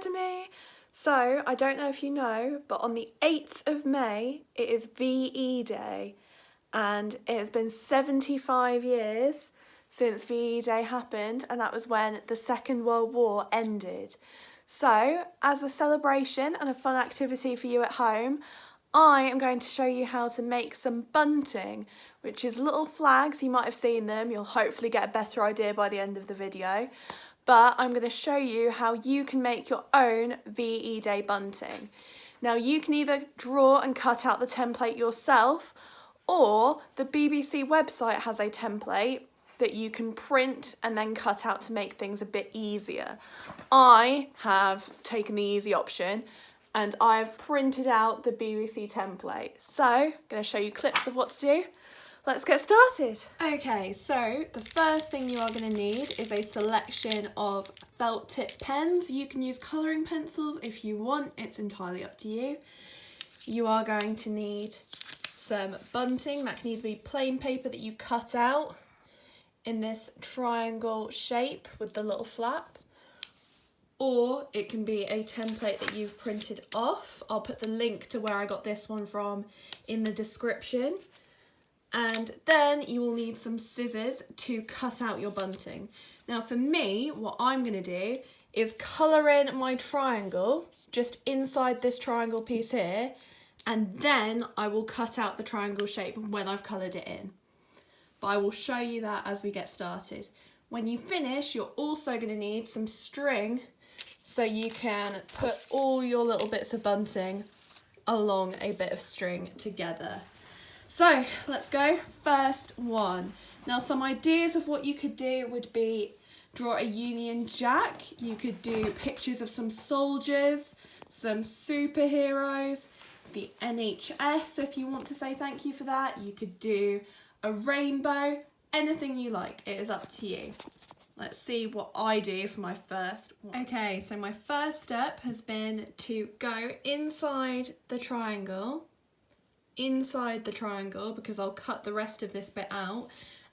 Academy. So, I don't know if you know, but on the 8th of May, it is VE Day, and it has been 75 years since VE Day happened, and that was when the Second World War ended. So, as a celebration and a fun activity for you at home, I am going to show you how to make some bunting, which is little flags. You might have seen them. You'll hopefully get a better idea by the end of the video. But I'm going to show you how you can make your own VE Day bunting. Now you can either draw and cut out the template yourself, or the BBC website has a template that you can print and then cut out to make things a bit easier. I have taken the easy option and I've printed out the BBC template. So I'm going to show you clips of what to do. Let's get started. Okay, so the first thing you are going to need is a selection of felt tip pens. You can use colouring pencils if you want, it's entirely up to you. You are going to need some bunting. That can either be plain paper that you cut out in this triangle shape with the little flap, or it can be a template that you've printed off. I'll put the link to where I got this one from in the description. And then you will need some scissors to cut out your bunting. Now for me, what I'm going to do is colour in my triangle just inside this triangle piece here, and then I will cut out the triangle shape when I've coloured it in. But I will show you that as we get started. When you finish, you're also going to need some string so you can put all your little bits of bunting along a bit of string together. So let's go. First one. Now some ideas of what you could do would be draw a Union Jack. You could do pictures of some soldiers, some superheroes, the NHS if you want to say thank you for that. You could do a rainbow, anything you like. It is up to you. Let's see what I do for my first one. Okay, so my first step has been to go inside the triangle because I'll cut the rest of this bit out,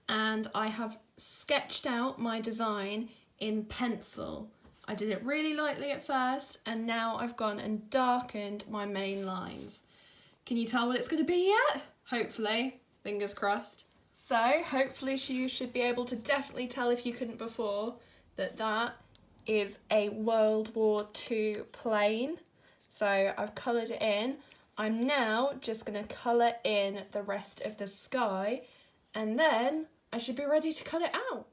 and I have sketched out my design in pencil. I did it really lightly at first, and now I've gone and darkened my main lines. Can you tell what it's going to be yet? Hopefully, fingers crossed. So hopefully you should be able to definitely tell, if you couldn't before, that that is a World War II plane. So I've coloured it in. I'm now just going to colour in the rest of the sky, and then I should be ready to cut it out.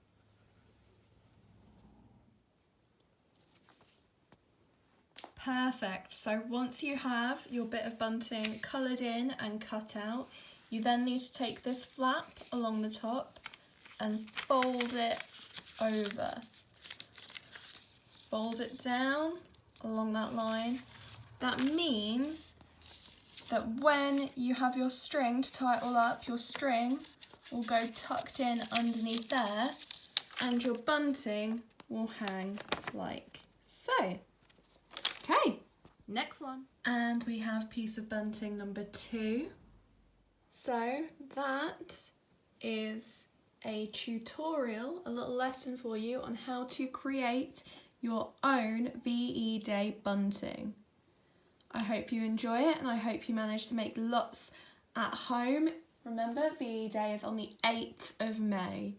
Perfect. So once you have your bit of bunting coloured in and cut out, you then need to take this flap along the top and fold it over. Fold it down along that line. That means that when you have your string to tie it all up, your string will go tucked in underneath there and your bunting will hang like so. Okay, next one. And we have piece of bunting number 2. So that is a tutorial, a little lesson for you on how to create your own VE Day bunting. I hope you enjoy it, and I hope you manage to make lots at home. Remember, VE Day is on the 8th of May.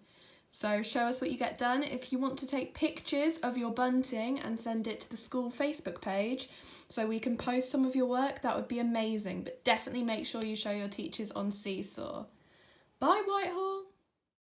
So show us what you get done. If you want to take pictures of your bunting and send it to the school Facebook page so we can post some of your work, that would be amazing. But definitely make sure you show your teachers on Seesaw. Bye, Whitehall.